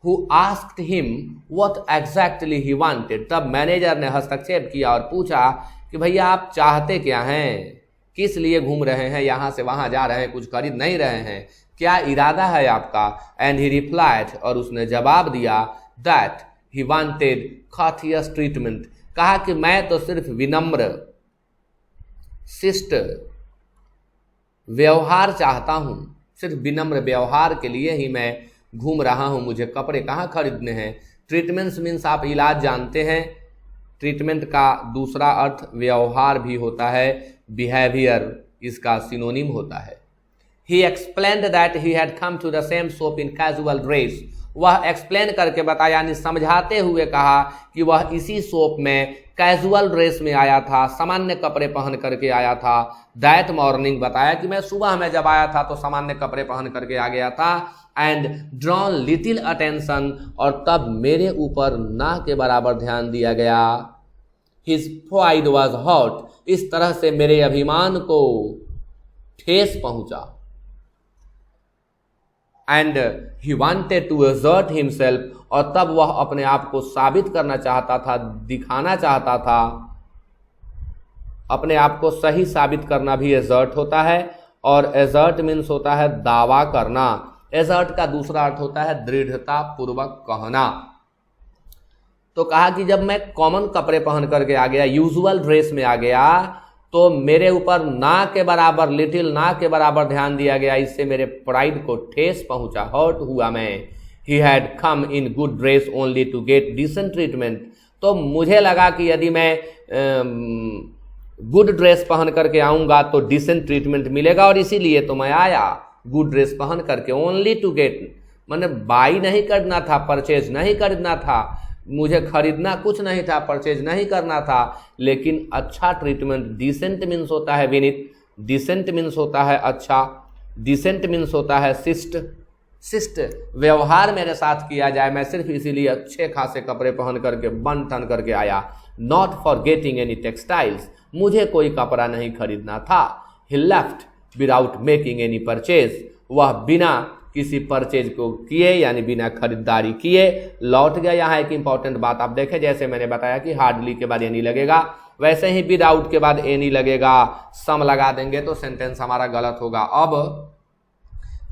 Who asked him what exactly he wanted, तब मैनेजर ने हस्तक्षेप किया और पूछा कि भैया आप चाहते क्या हैं, किस लिए घूम रहे हैं, यहां से वहां जा रहे हैं, कुछ खरीद नहीं रहे हैं, क्या इरादा है आपका। एंड ही रिप्लाइड, और उसने जवाब दिया, that he wanted courteous treatment, कहा कि मैं तो सिर्फ विनम्र शिष्ट व्यवहार चाहता हूं, सिर्फ विनम्र व्यवहार के लिए ही मैं घूम रहा हूं, मुझे कपड़े कहाँ खरीदने हैं। ट्रीटमेंट्स मीन्स आप इलाज जानते हैं, ट्रीटमेंट का दूसरा अर्थ व्यवहार भी होता है, बिहेवियर इसका सिनोनिम होता है। He explained that he had come to the same shop in casual dress, वह एक्सप्लेन करके बताया, यानी समझाते हुए कहा कि वह इसी शॉप में कैजुअल ड्रेस में आया था, सामान्य कपड़े पहन करके आया था। दैट मॉर्निंग, बताया कि मैं सुबह में जब आया था तो सामान्य कपड़े पहन करके आ गया था। एंड ड्रॉन लिटिल अटेंशन, और तब मेरे ऊपर ना के बराबर ध्यान दिया गया। हिज प्राइड वॉज हर्ट, इस तरह से मेरे अभिमान को ठेस पहुंचा। And he wanted to assert himself, और तब वह अपने आप को साबित करना चाहता था, दिखाना चाहता था। अपने आप को सही साबित करना भी एजर्ट होता है, और एजर्ट मीन्स होता है दावा करना। एजर्ट का दूसरा अर्थ होता है दृढ़ता पूर्वक कहना। तो कहा कि जब मैं कॉमन कपड़े पहन करके आ गया, यूजुअल ड्रेस में आ गया, तो मेरे ऊपर ना के बराबर, लिटिल ना के बराबर ध्यान दिया गया, इससे मेरे प्राइड को ठेस पहुंचा, हर्ट हुआ मैं। He had come in good dress only to get decent treatment, तो मुझे लगा कि यदि मैं गुड ड्रेस पहन करके आऊंगा तो डिसेंट ट्रीटमेंट मिलेगा, और इसीलिए तो मैं आया गुड ड्रेस पहन करके। ओनली टू गेट, मैंने बाई नहीं करना था, परचेज नहीं करना था, मुझे खरीदना कुछ नहीं था, परचेज नहीं करना था, लेकिन अच्छा ट्रीटमेंट। डिसेंट मीन्स होता है विनीत, डिसेंट मीन्स होता है अच्छा, डिसेंट मीन्स होता है शिष्ट, शिष्ट व्यवहार मेरे साथ किया जाए, मैं सिर्फ इसीलिए अच्छे खासे कपड़े पहन करके बन ठन करके आया। Not for getting any textiles, मुझे कोई कपड़ा नहीं खरीदना था। He left without making any purchase, वह बिना किसी परचेज को किए, यानी बिना खरीदारी किए लौट गया। यहाँ एक इंपॉर्टेंट बात आप देखें, जैसे मैंने बताया कि हार्डली के बाद एनी लगेगा, वैसे ही विदाउट के बाद एनी लगेगा। सम लगा देंगे तो सेंटेंस हमारा गलत होगा। अब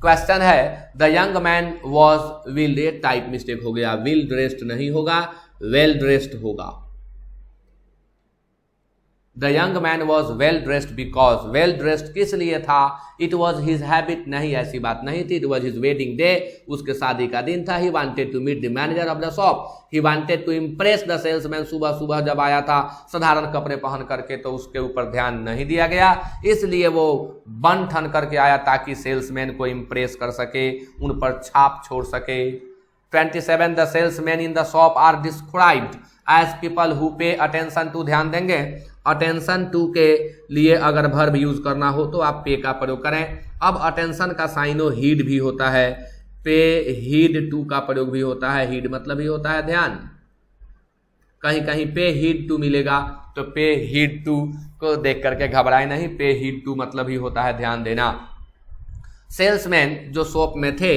क्वेश्चन है, the young man was well dressed, type mistake हो गया, वेल ड्रेस्ड नहीं होगा, वेल ड्रेस्ड होगा। The young man was well dressed because, well dressed किस लिए था? इट वॉज हिज हैबिट, नहीं ऐसी बात नहीं थी। It was his wedding day, उसके शादी का दिन था। He wanted to meet the manager of the shop, he wanted to impress the salesman. सुबह सुबह जब आया था साधारण कपड़े पहन करके तो उसके ऊपर ध्यान नहीं दिया गया, इसलिए वो बन ठन करके आया ताकि सेल्समैन को इम्प्रेस कर सके, उन पर छाप छोड़ सके। 27 the salesman in the shop are described as people who pay attention to, ध्यान देंगे अटेंशन टू के लिए अगर वर्ब यूज करना हो तो आप पे का प्रयोग करें। अब अटेंशन का साइनो हीड भी होता है, पे हीड टू का प्रयोग भी होता है। हीड मतलब ही होता है ध्यान, कहीं कहीं पे हीड टू मिलेगा तो पे हीड टू को देख करके घबराए नहीं, पे हीड टू मतलब ही होता है ध्यान देना। सेल्समैन जो शॉप में थे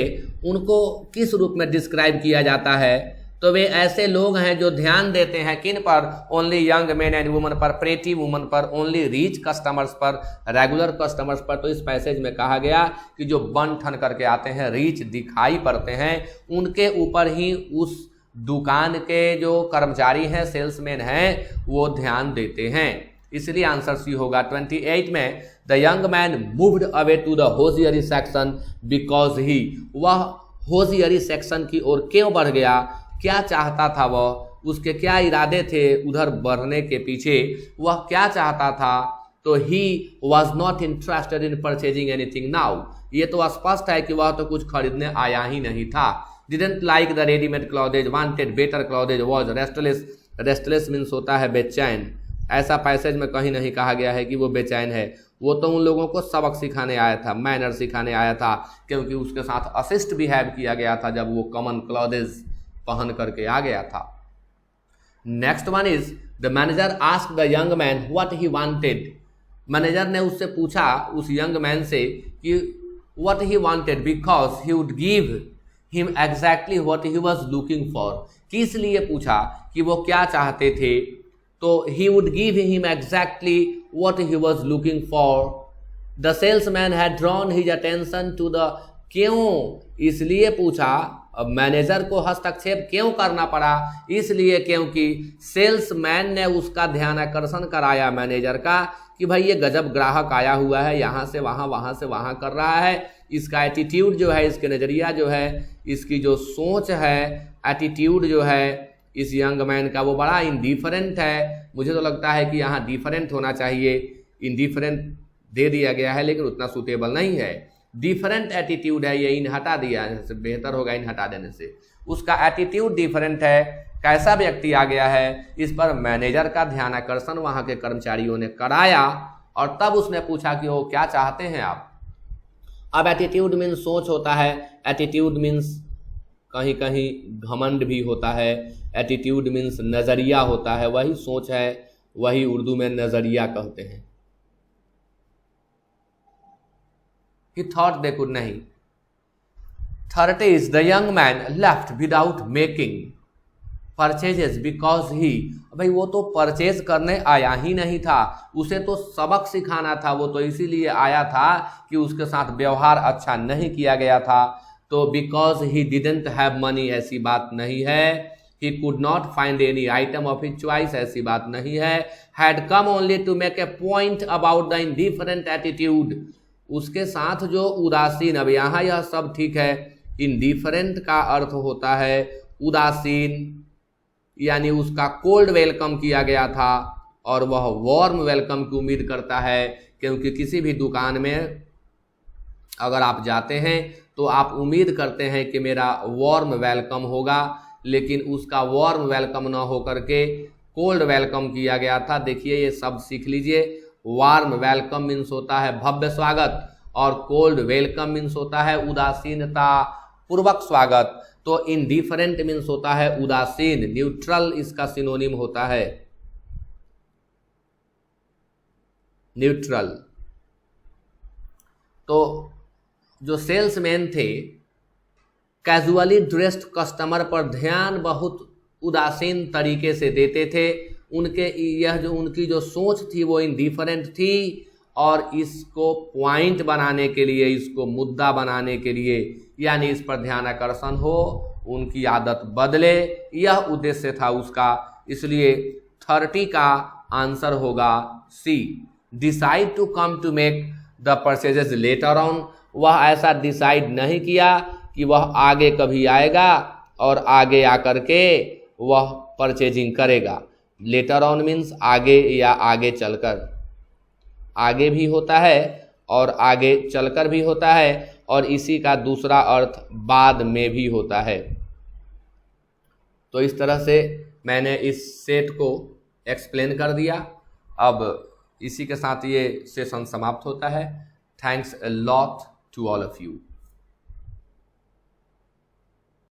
उनको किस रूप में डिस्क्राइब किया जाता है? तो वे ऐसे लोग हैं जो ध्यान देते हैं किन पर? Only young man and woman पर, प्रेटी वुमन पर, ओनली रिच कस्टमर्स पर, रेगुलर कस्टमर्स पर। तो इस पैसेज में कहा गया कि जो बन ठन करके आते हैं, रिच दिखाई पड़ते हैं, उनके ऊपर ही उस दुकान के जो कर्मचारी हैं, सेल्समैन हैं, वो ध्यान देते हैं। इसलिए आंसर सी होगा। 28 में the young man moved away to the hosiery section because he, वह होजियरी सेक्शन की ओर क्यों बढ़ गया? क्या चाहता था वह? उसके क्या इरादे थे उधर बढ़ने के पीछे? वह क्या चाहता था? तो he was not interested in purchasing anything now, ये तो स्पष्ट है कि वह तो कुछ खरीदने आया ही नहीं था। Didn't like the readymade clothes, wanted better clothes, was restless, restless means होता है बेचैन। ऐसा पैसेज में कहीं नहीं कहा गया है कि वो बेचैन है, वो तो उन लोगों को सबक सिखाने आया था, मैनर सिखाने आया था, क्योंकि उसके साथ असिस्ट बिहेव किया गया था जब वो कॉमन क्लॉथेज पहन करके आ गया था। Next one is the manager asked the young man what he wanted. Manager ने उससे पूछा, उस यंग मैन से, कि what he wanted because he would give him exactly what he was looking for. किस लिए पूछा? कि वो क्या चाहते थे, तो he would give him exactly what he was looking for. The salesman had drawn his attention to the, क्यों? इसलिए पूछा। अब मैनेजर को हस्तक्षेप क्यों करना पड़ा? इसलिए क्योंकि सेल्समैन ने उसका ध्यानाकर्षण कराया मैनेजर का कि भाई ये गजब ग्राहक आया हुआ है, यहाँ से वहाँ कर रहा है, इसका एटीट्यूड जो है, इसके नज़रिया जो है, इसकी जो सोच है, एटीट्यूड जो है इस यंग मैन का, वो बड़ा इंडिफरेंट है। मुझे तो लगता है कि यहाँ डिफरेंट होना चाहिए, इंडिफरेंट दे दिया गया है लेकिन उतना सूटेबल नहीं है। डिफरेंट एटीट्यूड है, ये इन हटा दिया है, बेहतर होगा इन हटा देने से। उसका एटीट्यूड डिफरेंट है, कैसा व्यक्ति आ गया है, इस पर मैनेजर का ध्यानाकर्षण वहाँ के कर्मचारियों ने कराया और तब उसने पूछा कि वो क्या चाहते हैं आप। अब एटीट्यूड मीन्स सोच होता है, एटीट्यूड मीन्स कहीं कहीं घमंड भी होता है, एटीट्यूड मीन्स नज़रिया होता है, वही सोच है, वही उर्दू में नज़रिया कहते हैं। He thought they could नहीं। 30 the young man left without making purchases because he, भाई वो तो परचेज करने आया ही नहीं था, उसे तो सबक सिखाना था, वो तो इसीलिए आया था कि उसके साथ व्यवहार अच्छा नहीं किया गया था। तो because he didn't have money, ऐसी बात नहीं है। He could not find any item of his choice, ऐसी बात नहीं है। Had come only to make a point about the indifferent attitude, उसके साथ जो उदासीन, अब यहाँ यह सब ठीक है, इनडिफरेंट का अर्थ होता है उदासीन, यानी उसका कोल्ड वेलकम किया गया था और वह वार्म वेलकम की उम्मीद करता है, क्योंकि किसी भी दुकान में अगर आप जाते हैं तो आप उम्मीद करते हैं कि मेरा वार्म वेलकम होगा, लेकिन उसका वार्म वेलकम न होकर के कोल्ड वेलकम किया गया था। देखिए ये शब्द सीख लीजिए, वार्म वेलकम मीन्स होता है भव्य स्वागत और कोल्ड वेलकम मीन्स होता है उदासीनता पूर्वक स्वागत। तो इनडिफरेंट मीन्स होता है उदासीन, न्यूट्रल इसका सिनोनिम होता है न्यूट्रल। तो जो सेल्समैन थे कैजुअली ड्रेस्ड कस्टमर पर ध्यान बहुत उदासीन तरीके से देते थे, उनके यह जो उनकी जो सोच थी वो इनडिफरेंट थी और इसको पॉइंट बनाने के लिए, इसको मुद्दा बनाने के लिए, यानी इस पर ध्यान आकर्षण हो, उनकी आदत बदले, यह उद्देश्य था उसका। इसलिए 30 का आंसर होगा C, decide to come to make the purchases later on, वह ऐसा डिसाइड नहीं किया कि वह आगे कभी आएगा और आगे आकर के वह परचेजिंग करेगा। लेटर ऑन मीन्स आगे या आगे चलकर, आगे भी होता है और आगे चलकर भी होता है, और इसी का दूसरा अर्थ बाद में भी होता है। तो इस तरह से मैंने इस सेट को एक्सप्लेन कर दिया। अब इसी के साथ ये सेशन समाप्त होता है। Thanks a lot to all of you.